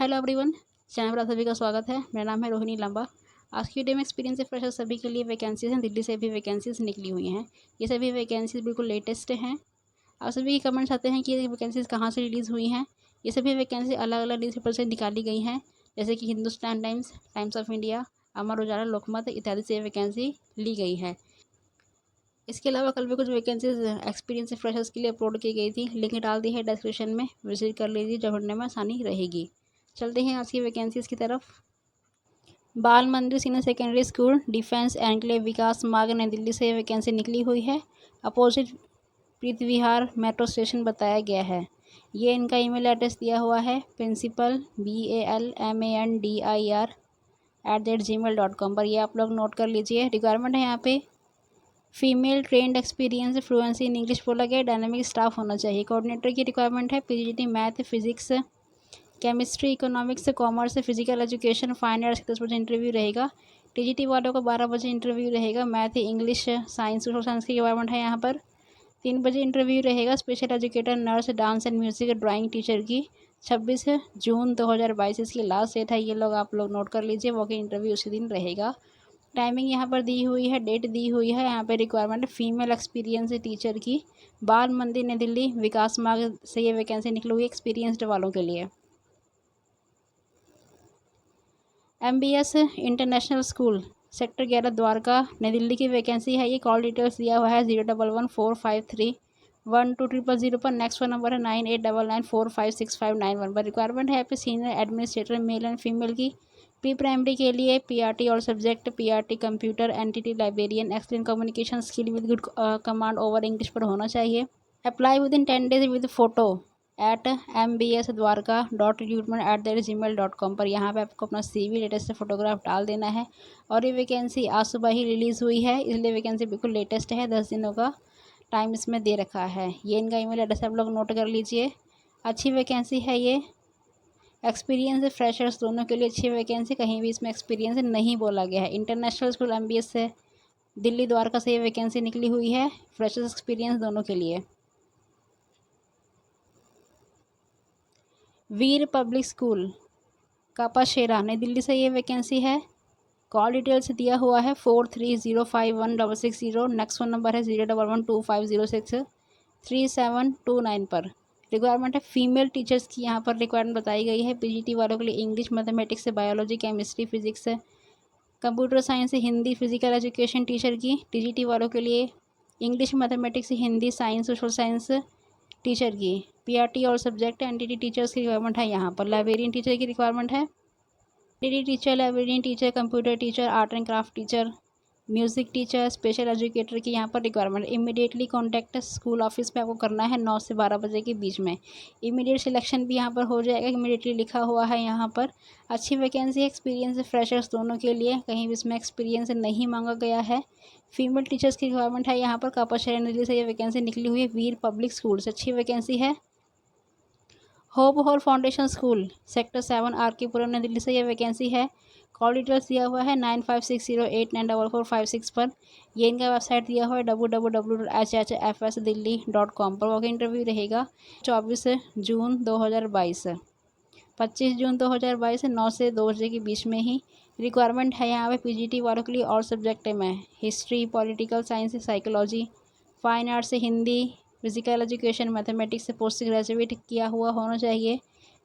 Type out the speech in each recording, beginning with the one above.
Hello everyone, channel पर आप सभी का स्वागत है। मेरा नाम है रोहिणी लांबा। आज की वीडियो में एक्सपीरियंस से फ्रेशर सभी के लिए वैकेंसीज हैं। दिल्ली से भी वैकेंसीज निकली हुई हैं। ये सभी वैकेंसीज बिल्कुल लेटेस्ट हैं। आप सभी के कमेंट्स आते हैं कि ये वैकेंसीज कहाँ से रिलीज़ हुई हैं। ये सभी वैकेंसी अलग अलग न्यूज़पेपर से निकाली गई हैं, जैसे कि Hindustan Times, Times of India, Amar Ujala, Lokmat इत्यादि से वैकेंसी ली गई है। इसके अलावा कल भी कुछ वैकेंसीज एक्सपीरियंस से फ्रेशर्स के लिए अपलोड की गई थी। लिंक डाल दी है डिस्क्रिप्शन में, विजिट कर लीजिए, जब ढूंढने में आसानी रहेगी। चलते हैं आज की वैकेंसीज की तरफ। Bal Mandir senior secondary school, defence enclave, Vikas Marg, New Delhi से वैकेंसी निकली हुई है। Opposite Preeti Vihar metro station बताया गया है। ये इनका ईमेल एड्रेस दिया हुआ है, प्रिंसिपल balmandir@gmail.com पर। ये आप लोग नोट कर लीजिए। रिक्वायरमेंट है यहाँ पे female trend experience, fluency in English बोला गया, डायनामिक स्टाफ होना चाहिए। कोऑर्डिनेटर की रिक्वायरमेंट है PGT math, physics, chemistry, economics, commerce, physical education, fine arts. 10 बजे इंटरव्यू रहेगा। टीजीटी वालों को 12 बजे इंटरव्यू रहेगा। Math, English, science, social science की रिक्वायरमेंट है यहाँ पर। 3 बजे इंटरव्यू रहेगा। Special educator, nurse, dance and music, drawing teacher की 26 जून 2022 इसकी लास्ट डेट है। ये लोग आप लोग नोट कर लीजिए, वॉक इन इंटरव्यू उसी दिन रहेगा। टाइमिंग यहाँ पर दी हुई है, डेट दी हुई है। यहाँ पे रिक्वायरमेंट फीमेल एक्सपीरियंस टीचर की, बाल मंदिर नई दिल्ली, विकास मार्ग से ये वैकेंसी निकली हुई एक्सपीरियंसड वालों के लिए। MBS international school, sector 11 Dwarka, नई दिल्ली की वैकेंसी है। ये कॉल डिटेल्स दिया हुआ है 01145312000 पर। नेक्स्ट फ़ोन नंबर है 9899456591 पर। रिक्वायरमेंट है यहाँ पे senior administrator male and female की। प्री प्राइमरी के लिए PRT और subject PRT computer, entity librarian, excellent communication skill with good command over English पर होना चाहिए। Apply with in 10 days with photo mbsdwarka.recruitment@gmail.com पर। यहाँ पे आपको अपना CV लेटेस्ट फोटोग्राफ डाल देना है। और ये वैकेंसी आज सुबह ही रिलीज़ हुई है, इसलिए वैकेंसी बिल्कुल लेटेस्ट है। 10 दिनों का टाइम इसमें दे रखा है। ये इनका ईमेल एड्रेस आप लोग नोट कर लीजिए। अच्छी वैकेंसी है ये। एक्सपीरियंस फ्रेशर्स दोनों के लिए अच्छी वैकेंसी, कहीं भी इसमें एक्सपीरियंस नहीं बोला गया है। इंटरनेशनल स्कूल MBS से दिल्ली द्वारका से ये वैकेंसी निकली हुई है, फ्रेशर्स एक्सपीरियंस दोनों के लिए। वीर पब्लिक स्कूल, कापाशेरा, नई दिल्ली से ये वैकेंसी है। कॉल डिटेल्स दिया हुआ है 43051660। नेक्स्ट फ़ोन नंबर है 01125063729 पर। रिक्वायरमेंट है फीमेल टीचर्स की। यहाँ पर रिक्वायरमेंट बताई गई है PGT वालों के लिए English, mathematics, biology, chemistry, physics, computer science, Hindi, physical education teacher की। TGT वालों के लिए English, mathematics, Hindi, science, social science teacher की। PRT और सब्जेक्ट एंटिटी टीचर्स की रिक्वायरमेंट है यहाँ पर। लाइब्रेरियन टीचर की रिक्वायरमेंट है। Teacher, librarian teacher, computer teacher, art and craft teacher, music teacher, special educator की यहाँ पर requirement. Immediately contact school office में आपको करना है 9 से 12 बजे के बीच में। इमीडिएट सिलेक्शन भी यहाँ पर हो जाएगा, इमीडिएटली लिखा हुआ है यहाँ पर। अच्छी वैकेंसी, एक्सपीरियंस फ्रेशर्स दोनों के लिए, कहीं भी इसमें एक्सपीरियंस नहीं मांगा गया है। फीमेल टीचर्स की रिक्वायरमेंट है यहाँ पर। कापाशेरा दिल्ली से ये वैकेंसी निकली हुई है। वीर पब्लिक स्कूल से अच्छी वैकेंसी है। Hope hall foundation school, sector 7 RK पुरम, नई दिल्ली से ये वैकेंसी है। कॉल डिटेल्स दिया हुआ है 9560894456 पर। ये इनका वेबसाइट दिया हुआ है www.hhfsdelhi.com पर। वॉक इंटरव्यू रहेगा 24 जून 2022, 25 जून 2022 9 से 2 बजे के बीच में ही। रिक्वायरमेंट है यहाँ पे PGT वालों के लिए और सब्जेक्ट में history, political science, psychology, fine arts से हिंदी, फिजिकल एजुकेशन, मैथमेटिक्स से पोस्ट ग्रेजुएट किया हुआ होना चाहिए।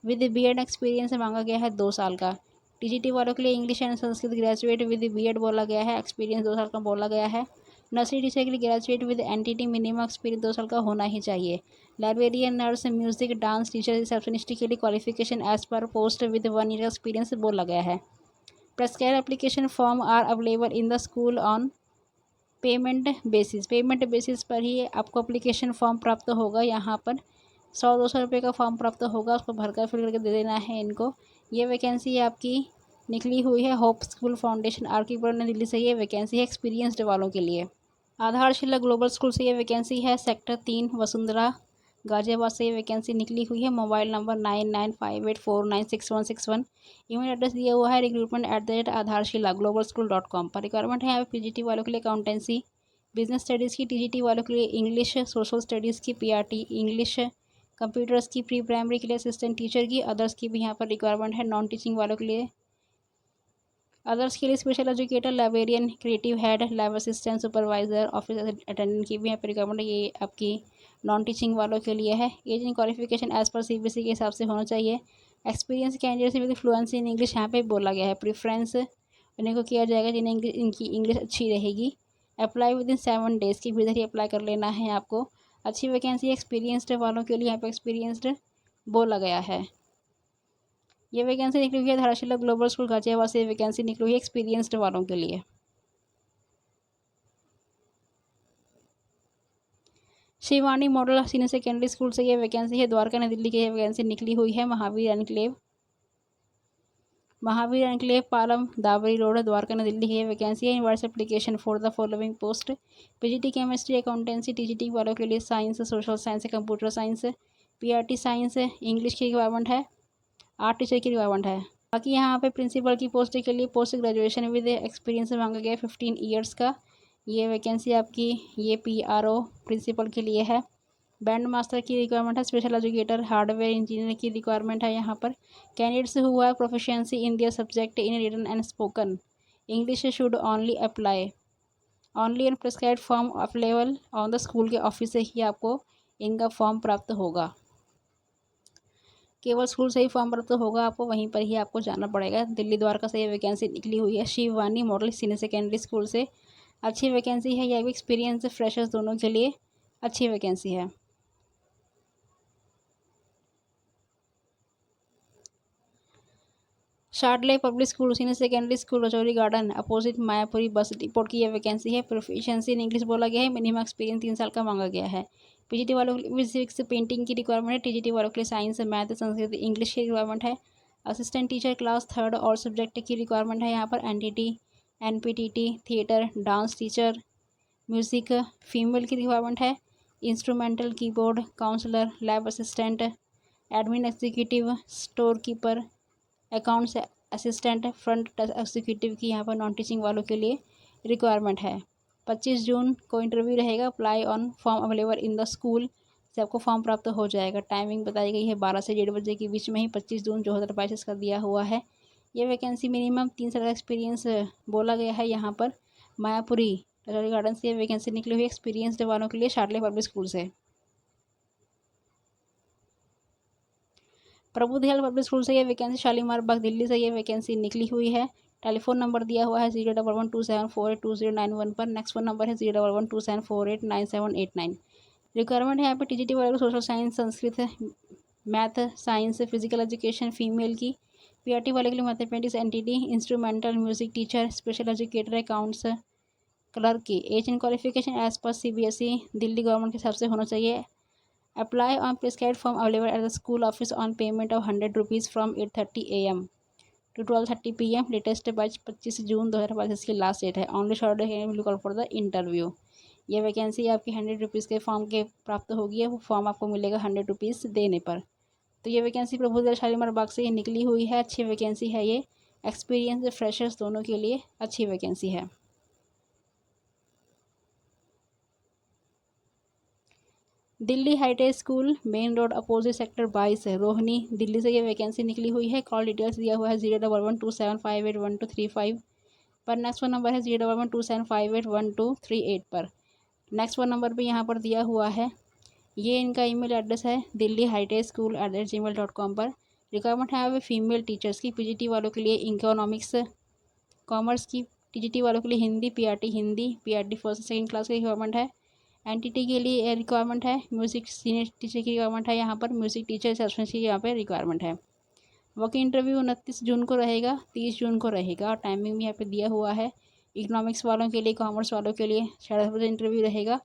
विद BEd एक्सपीरियंस मांगा गया है 2 साल का। TGT वालों के लिए English and Sanskrit graduate with BEd बोला गया है, एक्सपीरियंस 2 साल का बोला गया है। नर्सरी टीचर के लिए graduate with entity, minimum experience 2 साल का होना ही चाहिए। Librarian, nurse, music, dance teacher, receptionist के लिए क्वालिफिकेशन एज पर पोस्ट विद 1 ईयर एक्सपीरियंस बोला गया है। Prescribe application form are available in the school on payment basis पर ही आपको एप्लीकेशन फॉर्म प्राप्त होगा। यहाँ पर 100-200 रुपये का फॉर्म प्राप्त होगा, उसको भरकर फिल करके दे देना है इनको। ये वैकेंसी आपकी निकली हुई है होप स्कूल फाउंडेशन RK पुरम, नई दिल्ली से ये वैकेंसी है एक्सपीरियंसड वालों के लिए। आधारशिला ग्लोबल स्कूल से ये वैकेंसी है। सेक्टर 3 वसुंधरा, गाजियाबाद से ये वैकेंसी निकली हुई है। Mobile number 9958496161। ईमेल एड्रेस दिया हुआ है recruitment@आधारशिला ग्लोबल स्कूल.com पर। रिक्वायरमेंट है यहाँ पे PGT वालों के लिए अकाउंटेंसी, बिजनेस स्टडीज़ की। TGT वालों के लिए इंग्लिश, सोशल स्टडीज़ की। PRT इंग्लिश, कंप्यूटर्स की प्री प्राइमरी के लिए असिस्टेंट टीचर की, अदर्स की भी यहाँ पर रिक्वायरमेंट है नॉन टीचिंग वालों के लिए। अदर्स के लिए special educator, librarian, creative head, lab assistant, supervisor, office attendant की भी यहाँ पर रिक्वायरमेंट है। ये आपकी नॉन टीचिंग वालों के लिए है। एज एंड क्वालिफिकेशन एज पर सीबीएसई के हिसाब से होना चाहिए। Experience candidate with fluency in English यहाँ पे बोला गया है। प्रेफरेंस उन्हीं को किया जाएगा जिन्हें इनकी इंग्लिश अच्छी रहेगी। अप्लाई विद इन 7 डेज़ के भीतर ही अप्लाई कर लेना है आपको। अच्छी वैकेंसी एक्सपीरियंसड वालों के लिए यहाँ पे एक्सपीरियंसड बोला गया है। ये वैकेंसी निकली हुई है धाराशिला ग्लोबल स्कूल गाजियाबाद से वैकेंसी निकली हुई है एक्सपीरियंसड वालों के लिए। Shivani model senior secondary school से ये वैकेंसी है। द्वारका नई दिल्ली की ये वैकेंसी निकली हुई है। महावीर एनक्लेव पालम दावरी रोड द्वारका नई दिल्ली की ये वैकेंसी है। Inverse application for the following post: PGT chemistry, accountancy, TGT वालों के लिए science, social science, computer science, PRT science, English की रिक्वायरमेंट है, आर्ट टीचर की रिक्वायरमेंट है। बाकी यहाँ पे प्रिंसिपल की पोस्ट के लिए पोस्ट ग्रेजुएशन विद एक्सपीरियंस मांगा गया है 15 ईयर्स का। ये वैकेंसी आपकी ये पीआरओ प्रिंसिपल के लिए है। बैंड मास्टर की रिक्वायरमेंट है। स्पेशल एजुकेटर, हार्डवेयर इंजीनियर की रिक्वायरमेंट है यहाँ पर। Candidates who have proficiency in their subject in written and spoken English should only apply only on prescribed form available on the school के office से ही आपको इनका फॉर्म प्राप्त होगा। केवल स्कूल से ही फॉर्म प्राप्त होगा, आपको वहीं पर ही आपको जाना पड़ेगा। दिल्ली द्वारका से ये वैकेंसी निकली हुई है Shivani model senior secondary school से। अच्छी वैकेंसी है। यह भी एक्सपीरियंस फ्रेशर्स दोनों के लिए अच्छी वैकेंसी है। शार्डले public school senior secondary school Rajouri garden opposite Mayapuri bus depot की यह वैकेंसी है। प्रोफिशिएंसी इन इंग्लिश बोला गया है। मिनिमम एक्सपीरियंस 3 साल का मांगा गया है। पीजीटी वालों के लिए फिजिक्स पेंटिंग की रिक्वायरमेंट है। टीजीटी वालों के लिए साइंस, मैथ, संस्कृत, इंग्लिश की रिक्वायरमेंट है। असिस्टेंट टीचर क्लास 3 और सब्जेक्ट की रिक्वायरमेंट है यहाँ पर। NTT, NPTT, theatre, dance teacher, music, female की रिक्वायरमेंट है। Instrumental, keyboard, counsellor, lab assistant, admin executive, store keeper, accounts assistant, front desk executive की यहाँ पर नॉन टीचिंग वालों के लिए रिक्वायरमेंट है। 25 जून को इंटरव्यू रहेगा। Apply on form available in the school से आपको फॉर्म प्राप्त हो जाएगा। टाइमिंग बताई गई है 12 से 1:30 बजे के बीच में ही 25 जून 2022 का दिया हुआ है। ये वैकेंसी मिनिमम 3 साल का एक्सपीरियंस बोला गया है यहाँ पर। मायापुरी रजौरी गार्डन से ये वैकेंसी निकली हुई एक्सपीरियंसड वालों के लिए शार्डले पब्लिक स्कूल से। प्रबुद्ध पब्लिक स्कूल से ये वैकेंसी शालीमार बाग दिल्ली से ये वैकेंसी निकली हुई है। टेलीफोन नंबर दिया हुआ है 01127482091 पर। नेक्स्ट फोन नंबर है 01127489789। रिक्वायरमेंट है यहाँ पे टीजीटी वाले को social science, Sanskrit, math, science, physical education female की। पीआरटी वाले के लिए mathematics, NTT, instrumental, music teacher, special educator, accounts clerk की। एज एंड क्वालिफिकेशन एज पर सीबीएसई दिल्ली गवर्नमेंट के हिसाब से होना चाहिए। Apply on prescribed form available at the school office on payment of 100 rupees from 8:30 AM to 12:30 PM। Latest batch 25 June 2022 की last date है। Only short call for the interview. ये vacancy आपकी 100 rupees के फॉर्म के प्राप्त होगी है। वो फॉर्म आपको मिलेगा 100 रुपीज़ देने पर। तो ये वैकेंसी प्रभुदेव शालीमार बाग से निकली हुई है। अच्छी वैकेंसी है ये। एक्सपीरियंस फ्रेशर्स दोनों के लिए अच्छी वैकेंसी है। Delhi hitech school main road opposite sector 22 है रोहिणी दिल्ली से ये वैकेंसी निकली हुई है। कॉल डिटेल्स दिया हुआ है 01127581235 पर। नेक्स्ट वन नंबर है 01127581238 पर। नेक्स्ट वन नंबर पे यहाँ पर दिया हुआ है। ये इनका ईमेल एड्रेस है delhi-school@gmail.com पर। रिक्वायरमेंट है वे फीमेल टीचर्स की। पीजीटी वालों के लिए इकोनॉमिक्स, कॉमर्स की। टीजीटी वालों के लिए Hindi, PRT Hindi, PRT first second class की रिक्वायरमेंट है। एनटीटी के लिए रिक्वायरमेंट है। म्यूज़िक सीनियर टीचर की रिक्वायरमेंट है यहाँ पर। म्यूज़िक टीचर सब्सटेंस की यहाँ पे रिक्वायरमेंट है। वर्क इंटरव्यू 29 जून को रहेगा, 30 जून को रहेगा। टाइमिंग भी यहाँ पे दिया हुआ है। इकोनॉमिक्स वालों के लिए, कॉमर्स वालों के लिए 11:30 बजे इंटरव्यू रहेगा।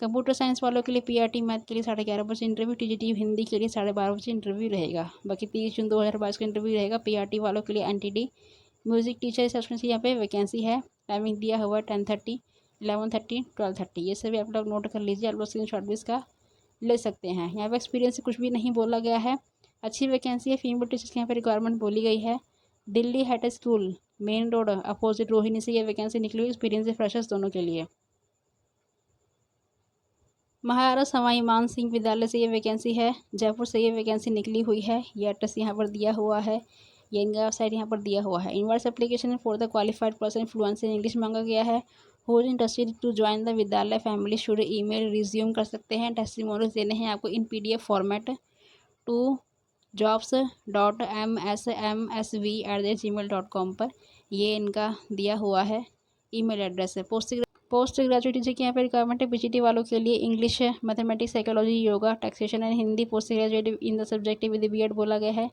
कंप्यूटर साइंस वालों के लिए, पीआरटी मैथ के लिए 11:30 बजे इंटरव्यू। टीजीटी हिंदी के लिए 12:30 बजे इंटरव्यू रहेगा। बाकी 30 जून 2022 का इंटरव्यू रहेगा। पीआरटी वालों के लिए एनटीटी म्यूज़िक टीचर सब्सटेंस यहाँ पे वैकेंसी है। टाइमिंग दिया हुआ है 10:30, 11:30, 12:30। ये सभी आप लोग नोट कर लीजिए। आप लोग स्क्रीनशॉट भी इसका ले सकते हैं। यहाँ पे एक्सपीरियंस कुछ भी नहीं बोला गया है। अच्छी वैकेंसी है। फीमेल टीचर्स की यहाँ पे रिक्वायरमेंट बोली गई है। Delhi hitech school main road opposite Rohini से ये वैकेंसी निकली हुई। एक्सपीरियंस फ्रेशर्स दोनों के लिए। महाराजा सवाई मान सिंह विद्यालय से ये वैकेंसी है, जयपुर से ये वैकेंसी निकली हुई है। ये एड्रेस यहाँ पर दिया हुआ है, ये इनका वेबसाइट यहाँ पर दिया हुआ है। Inverse application for the qualified person fluency in English मांगा गया है। Who is interested to join the vidyalaya family should email resume कर सकते हैं। टेस्टिमोनियल्स देने हैं आपको इन PDF फॉर्मेट टू jobs.msmsv@gmail.com पर। ये इनका दिया हुआ है ईमेल एड्रेस है। पोस्ट ग्रेजुएट टीचर की यहाँ पे रिक्वायरमेंट है PGT वालों के लिए। English, mathematics, psychology, yoga, taxation and Hindi post graduate in the subject with B.Ed बोला गया है।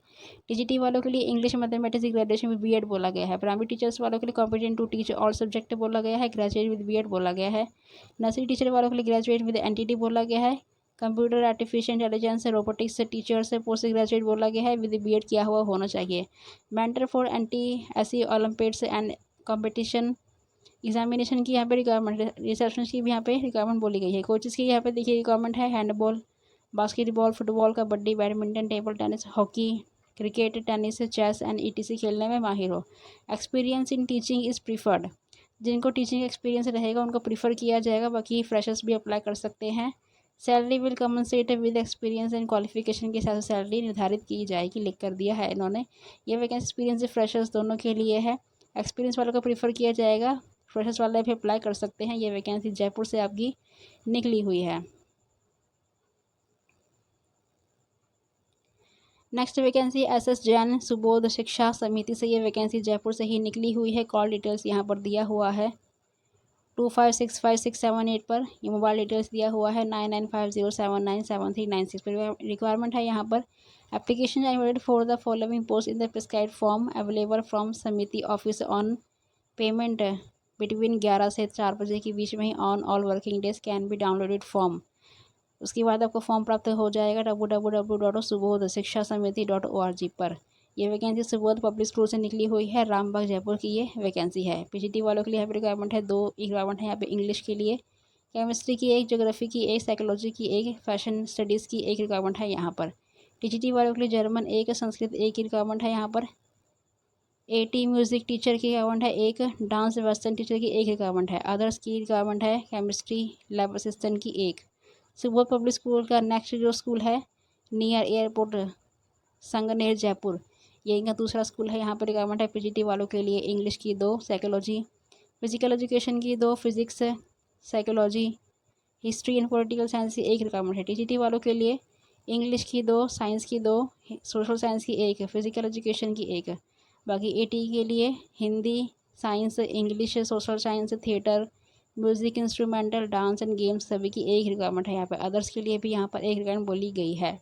TGT वालों के लिए English, mathematics graduation with B.Ed बोला गया है। प्राइमरी टीचर्स वालों के लिए competent to teach all subject बोला गया है, ग्रेजुएट विद B.Ed बोला गया है। नर्सरी टीचर वालों के लिए ग्रेजुएट विद NTT बोला गया है। Computer, artificial intelligence, robotics teachers post graduate बोला गया है, विद B.Ed किया हुआ होना चाहिए। Mentor for NTSE Olympiads and competition examination की यहाँ पे रिक्वायरमेंट है। रिसेप्शनिस्ट की भी यहाँ पे रिक्वायरमेंट बोली गई है। कोचेस की यहाँ पे देखिए रिक्वायरमेंट है handball, basketball, football, kabaddi, badminton, table tennis, hockey, cricket, tennis, chess and ETC खेलने में माहिर हो। Experience in teaching is preferred. जिनको टीचिंग एक्सपीरियंस रहेगा उनको प्रीफर किया जाएगा, बाकी फ्रेशर्स भी अप्लाई कर सकते हैं। Salary will compensate with experience and qualification के हिसाब से सैलरी निर्धारित की जाएगी, लिख कर दिया है इन्होंने। ये वैकेंसी एक्सपीरियंस फ्रेशर्स दोनों के लिए है। एक्सपीरियंस वालों को प्रीफर किया जाएगा, फ्रेशर्स वाले भी अप्लाई कर सकते हैं। ये वैकेंसी जयपुर से आपकी निकली हुई है। Next vacancy SS Jain Subodh शिक्षा समिति से ये वैकेंसी जयपुर से ही निकली हुई है। कॉल डिटेल्स यहाँ पर दिया हुआ है 256567 पर। ये मोबाइल डिटेल्स दिया हुआ है 9950797396 पर। रिक्वायरमेंट है यहाँ पर application invited for the following post in the prescribed form available from समिति ऑफिस ऑन पेमेंट बिटवीन 11 से 4 बजे के बीच में ही on all working days can be downloaded form. उसके बाद आपको फॉर्म प्राप्त हो जाएगा www.subodhshikshasamiti.org पर। यह वैकेंसी सुबोध पब्लिक स्कूल से निकली हुई है, रामबाग जयपुर की ये वैकेंसी है। PGT वालों के लिए यहाँ पे रिक्वायरमेंट है, 2 रिक्वायरमेंट है यहाँ पे इंग्लिश के लिए, केमिस्ट्री की एक, ज्योग्राफी की एक, साइकोलॉजी की एक, फैशन स्टडीज़ की एक रिक्वायरमेंट है यहाँ पर। TGT वालों के लिए जर्मन एक, संस्कृत एक की रिक्वायरमेंट है यहाँ पर। AT म्यूज़िक टीचर की रिक्वायरमेंट है एक, डांस वेस्टर्न टीचर की एक रिक्वायरमेंट है। अदर्स की रिक्वायरमेंट है केमिस्ट्री लैब असिस्टेंट की एक। सुबोध पब्लिक स्कूल का नेक्स्ट जो स्कूल है नियर एयरपोर्ट संगनेर जयपुर, ये इनका दूसरा स्कूल है। यहाँ पर रिक्वायरमेंट है PGT वालों के लिए इंग्लिश की 2, साइकोलॉजी फिजिकल एजुकेशन की 2, physics psychology history and political science की एक रिक्वायरमेंट है। TGT वालों के लिए इंग्लिश की 2, साइंस की 2, सोशल साइंस की एक, फिजिकल एजुकेशन की एक। बाकी AT के लिए Hindi, science, English, social science, theatre, music, instrumental, dance and games सभी की एक रिक्वायरमेंट है यहाँ पर। अदर्स के लिए भी यहाँ पर एक रिक्वायरमेंट बोली गई है।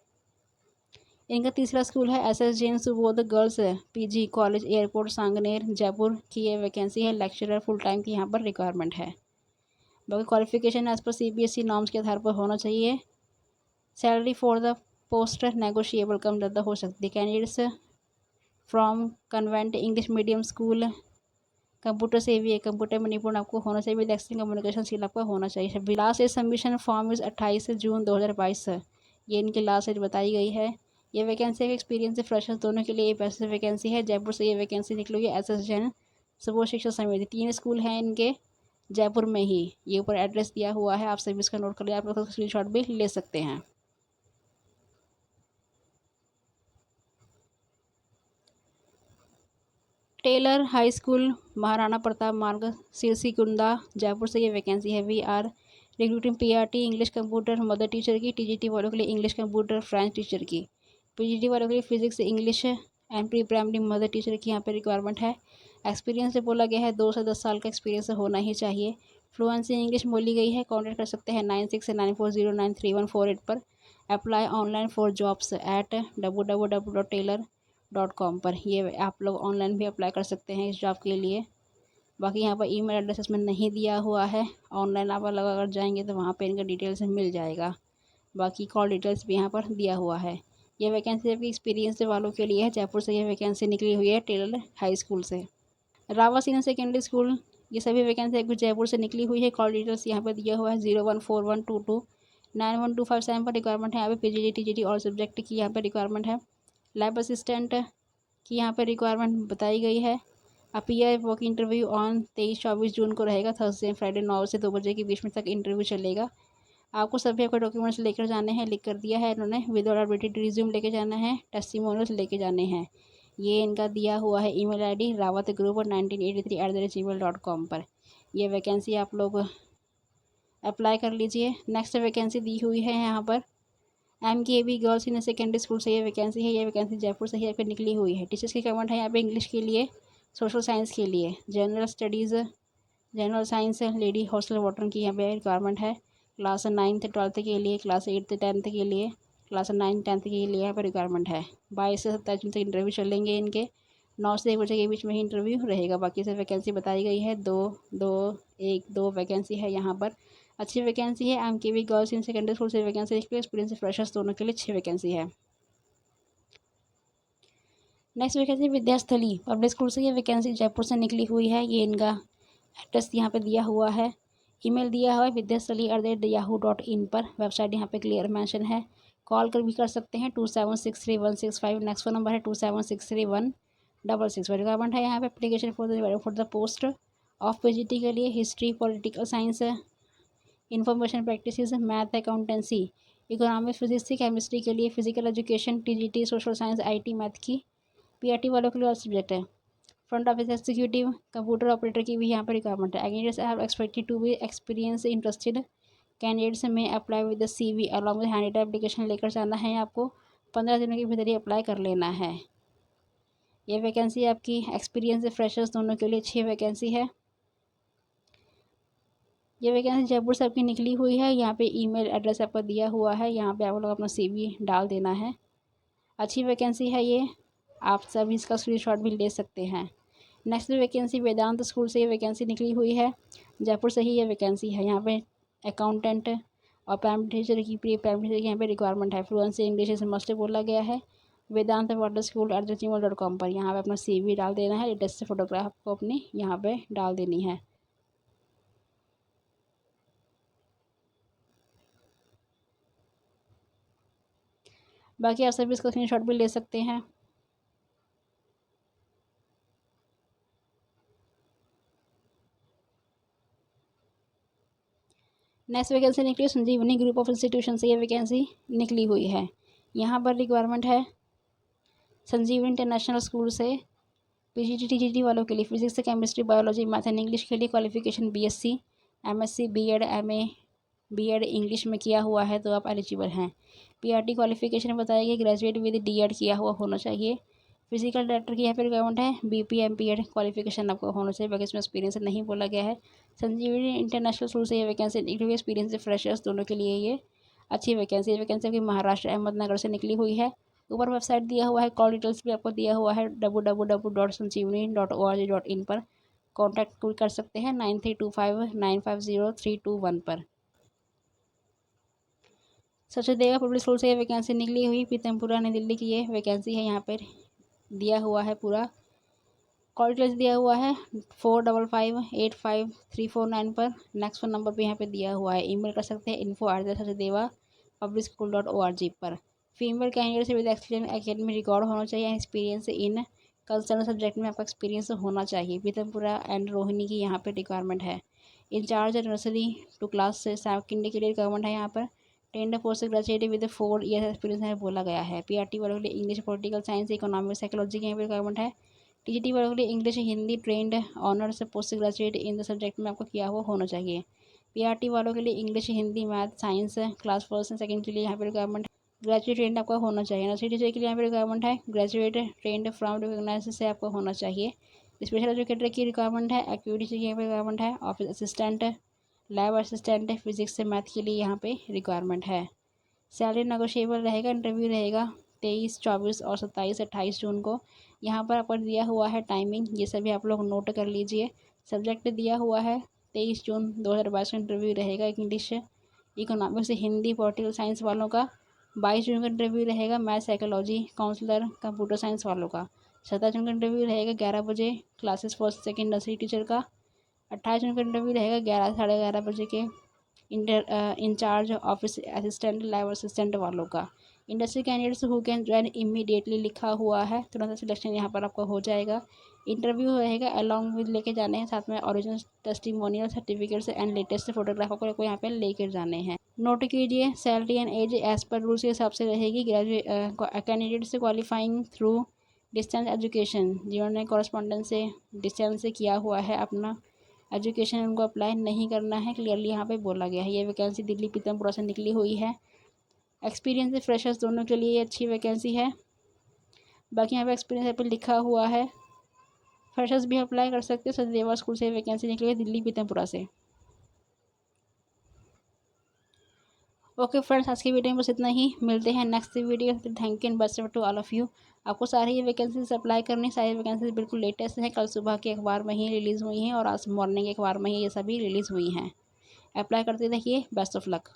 इनका तीसरा स्कूल है SS Jain Subodh girls PG college airport Sanganer Jaipur की ये वैकेंसी है। लेक्चरर फुल टाइम की यहाँ पर रिक्वायरमेंट है। बाकी क्वालिफिकेशन एज पर CBSE नॉर्म्स के आधार पर होना चाहिए। Salary for the post negotiable, कम ज़्यादा हो सकती है। Candidates from convent English medium school, computer से भी है, कंप्यूटर में निपुण आपको होना चाहिए, विद एक्सेलेंट कम्युनिकेशन स्किल आपका होना चाहिए। Last age submission form is 28 June 2022, ये इनकी लास्ट एज बताई गई है। ये वैकेंसी है एक्सपीरियंस से फ्रेशर्स दोनों के लिए ये बेस्ट वैकेंसी है। जयपुर से ये वैकेंसी निकली है। SS जैन सुबोध शिक्षा समिति, 3 स्कूल हैं इनके जयपुर में ही। ये ऊपर एड्रेस दिया हुआ है, आप सभी इसका नोट कर लिया, आप लोग स्क्रीनशॉट भी ले सकते हैं। Taylor high school Maharana Pratap Marg Sirsi Kunda Jaipur से ये वैकेंसी है। VR recruiting PRT English computer mother teacher की, TGT वालों के लिए इंग्लिश कंप्यूटर फ्रेंच टीचर की, PGT वालों के लिए physics English and pre primary mother teacher की यहाँ पे रिक्वायरमेंट है। एक्सपीरियंस से बोला गया है 2 से 10 साल का एक्सपीरियंस होना ही चाहिए। फ्लुएंसी इंग्लिश बोली गई है। कॉन्टैक्ट कर सकते हैं 9694093148 पर। Apply online for jobs eight www.taylor.com पर। ये आप लोग ऑनलाइन भी अप्लाई कर सकते हैं इस जॉब के लिए। बाकी यहाँ पर ईमेल एड्रेस इसमें नहीं दिया हुआ है, ऑनलाइन आप अलग अगर जाएंगे तो वहाँ पे इनका डिटेल्स मिल जाएगा। बाकी कॉल डिटेल्स भी यहाँ पर दिया हुआ है। ये वैकेंसी अभी एक्सपीरियंस वालों के लिए है। जयपुर से ये वैकेंसी निकली हुई है टेलर हाई स्कूल से। रावा सीनियर सेकेंडरी स्कूल, ये सभी वैकेंसी अभी जयपुर से निकली हुई है। कॉल डिटेल्स यहाँ पर दिया हुआ है 0141229125 पर रिक्वायरमेंट है। यहाँ पे PGT TGT और सब्जेक्ट की यहाँ पर रिक्वायरमेंट है। लैब असिस्टेंट की यहाँ पर रिक्वायरमेंट बताई गई है। अपीयर वॉक इंटरव्यू ऑन 23-24 जून को रहेगा, थर्सडे फ्राइडे 9 से 2 बजे के बीच में तक इंटरव्यू चलेगा। आपको सभी आपके डॉक्यूमेंट्स लेकर जाने हैं, लिख कर दिया है इन्होंने। विदाउट अपडेटेड रिज्यूम लेके जाना है, टेस्टिमोनियल्स लेके जाने हैं। ये इनका दिया हुआ है email ID Rawat group 1983@gmail.com पर। ये वैकेंसी आप लोग अप्लाई कर लीजिए। नेक्स्ट वैकेंसी दी हुई है यहाँ पर MKV girls in secondary school से ये वैकेंसी है। ये वैकेंसी जयपुर से ही यहाँ पर निकली हुई है। टीचर्स की कमेंट है यहाँ पे इंग्लिश के लिए, सोशल साइंस के लिए, general studies, general science, lady hostel warden की यहाँ पे रिक्वायरमेंट है। क्लास 9th 12th के लिए, क्लास 8th 10th के लिए, क्लास 9th 10th के लिए यहाँ पर रिक्वायरमेंट है। 22 से 27 जून तक इंटरव्यू चलेंगे इनके। 9 से 1 बजे के बीच में ही इंटरव्यू रहेगा। बाकी से वैकेंसी बताई गई है, दो वैकेंसी है यहाँ पर। अच्छी वैकेंसी है। MKV girls in secondary school से वैकेंसी निकली, एक्सपीरियंस फ्रेशर्स दोनों के लिए 6 वैकेंसी है। नेक्स्ट वैकेंसी विद्यास्थली पब्लिक स्कूल से ये वैकेंसी जयपुर से निकली हुई है। ये इनका एड्रेस यहाँ पे दिया हुआ है, ईमेल दिया हुआ है vidyasthali@yahoo.in पर। वेबसाइट यहाँ पे क्लियर मेंशन है। कॉल कर भी कर सकते हैं 2763 नेक्स्ट फोन नंबर है 2763 रिक्वायरमेंट है यहाँ पे। Application for the post of PGT के लिए history, political science, information practices, math, accountancy, economics, physics, chemistry के लिए, physical education, TGT, social science, IT, math की। PRT वालों के लिए और सब्जेक्ट है। Front office executive, computer operator की भी यहाँ पर रिक्वायरमेंट है। Candidates are expected to be experience interested candidates में apply with the CV along with handed application लेकर जाना है आपको। 15 दिनों के भीतर ही अप्लाई कर लेना है। ये वैकेंसी आपकी एक्सपीरियंस फ्रेशर्स दोनों के लिए 6 वैकेंसी है। ये वैकेंसी जयपुर से आपकी निकली हुई है। यहाँ पे ईमेल एड्रेस आपका दिया हुआ है, यहाँ पे आप लोग अपना CV डाल देना है। अच्छी वैकेंसी है ये, आप सभी इसका स्क्रीनशॉट भी ले सकते हैं। नेक्स्ट वैकेंसी वेदांत स्कूल से ये वैकेंसी निकली हुई है। जयपुर से ही ये वैकेंसी है। यहाँ पे अकाउंटेंट और प्राइमरी टीचर की, प्री प्राइमरी टीचर की यहाँ पे रिक्वायरमेंट है। फ्लुएंसी इंग्लिश इस मस्ट बोला गया है। वेदांत वाटर स्कूल @gmail.com पर यहाँ पे अपना CV डाल देना है। लेटेस्ट फोटोग्राफ को अपनी यहाँ पे डाल देनी है। बाकी आप सभी इसका स्क्रीनशॉट भी ले सकते हैं। नेक्स्ट वैकेंसी निकली संजीवनी ग्रुप ऑफ इंस्टीट्यूशन से ये वैकेंसी निकली हुई है। यहाँ पर रिक्वायरमेंट है संजीवनी इंटरनेशनल स्कूल से PGT TGT वालों के लिए, physics, chemistry, biology, math and English के लिए qualification BSc, MSc, B.Ed, MA, B.Ed English में किया हुआ है तो आप एलिजिबल हैं। PRT क्वालिफिकेशन बताएगी ग्रेजुएट विद D.Ed किया हुआ होना चाहिए। फिजिकल डायरेक्टर की यहाँ पे रिक्वायरमेंट है BP MPEd क्वालिफिकेशन आपको होना चाहिए। बाकी इसमें एक्सपीरियंस नहीं बोला गया है। संजीवनी इंटरनेशनल स्कूल से ये वैकेंसी एक्सपीरियंस फ्रेशर्स दोनों के लिए ये अच्छी वैकेंसी। वैकेंसी आपकी महाराष्ट्र अहमदनगर से निकली हुई है। ऊपर वेबसाइट दिया हुआ है, कॉल डिटेल्स भी आपको दिया हुआ है www.sanjeevani.org.in पर। कॉन्टैक्ट कर सकते हैं 9325950321 पर। सचदेवा पब्लिक स्कूल से ये वैकेंसी निकली हुई, पीतमपुरा नई दिल्ली की ये वैकेंसी है। यहाँ पर दिया हुआ है पूरा कॉल डिटेल्स दिया हुआ है 45585349 पर। नेक्स्ट फोन नंबर भी यहाँ पे दिया हुआ है। ईमेल कर सकते हैं info@sachdevapublicschool.org पर। फीमेल कैंडिडेट से विद एक्सपीरियंस एकेडमिक रिकॉर्ड होना चाहिए। एक्सपीरियंस इन कंसर्न सब्जेक्ट में आपका एक्सपीरियंस होना चाहिए। पीतमपुरा एंड रोहिणी की यहाँ पे रिक्वायरमेंट है। इंचार्ज नर्सरी टू क्लास से किंडे के लिए रिक्वायरमेंट है। यहाँ पर tender post graduate with 4 year experience है बोला गया है। PRT वालों के लिए English, political science, economics, psychology की यहाँ पे रिक्वायरमेंट है। TGT वालों के लिए English, Hindi trend honours post graduate in the subject में आपको किया हुआ होना चाहिए। PRT वालों के लिए English, Hindi, math, science class first and second के लिए यहाँ पे रिक्वायरमेंट ग्रेजुएट ट्रेंड आपका होना चाहिए। नर्सरी टीचर के लिए यहाँ पे रिक्वायरमेंट है ग्रेजुएट ट्रेंड फ्रॉम रिकॉग्नाइज से आपको होना चाहिए। स्पेशल एजुकेटर की रिक्वायरमेंट है। एक्टिविटी की यहाँ पे रिक्वायरमेंट है। Office assistant, lab assistant, physics से मैथ के लिए यहाँ पे रिक्वायरमेंट है। सैलरी नेगोशिएबल रहेगा। इंटरव्यू रहेगा 23, 24 और 27, 28 जून को। यहाँ पर आपको दिया हुआ है टाइमिंग, ये सभी आप लोग नोट कर लीजिए। सब्जेक्ट दिया हुआ है 23 जून 2022 का इंटरव्यू रहेगा। English, economics, Hindi, political science वालों का। 22 जून का इंटरव्यू रहेगा math, psychology, counsellor, computer science वालों का। 17 जून का इंटरव्यू रहेगा 11 बजे classes first second nursery teacher का। 28 जून का इंटरव्यू रहेगा 11 साढ़े 11 बजे के incharge office assistant, lab assistant वालों का। Industry candidates who can join immediately लिखा हुआ है, तुरंत सिलेक्शन यहाँ पर आपका हो जाएगा। इंटरव्यू रहेगा अलॉन्ग विद लेके जाने हैं साथ में original testimonial certificates and latest photograph को यहाँ पे लेकर जाने हैं। नोट कीजिए salary and age as per rules के हिसाब से रहेगी। कैंडिडेट से क्वालिफाइंग थ्रू डिस्टेंस एजुकेशन, जिन्होंने कॉरस्पॉन्डेंस से डिस्टेंस से किया हुआ है अपना एजुकेशन, उनको अप्लाई नहीं करना है, क्लियरली यहाँ पे बोला गया है। ये वैकेंसी दिल्ली पीतमपुरा से निकली हुई है। एक्सपीरियंस फ्रेशर्स दोनों के लिए अच्छी वैकेंसी है। बाकी यहाँ पे एक्सपीरियंस पे लिखा हुआ है, फ्रेशर्स भी अप्लाई कर सकते हैं। सचदेवा स्कूल से वैकेंसी निकली है दिल्ली पीतमपुरा से। ओके फ्रेंड्स, आज की वीडियो में बस इतना ही। मिलते हैं next video. Thank you and best to all of you. आपको सारी ये वैकेंसीज अप्लाई करनी, सारी वैकेंसीज बिल्कुल लेटेस्ट हैं, कल सुबह के अखबार में ही रिलीज़ हुई हैं और आज मॉर्निंग के अखबार में ही ये सभी रिलीज़ हुई हैं। अप्लाई करते रहिए। Best of luck.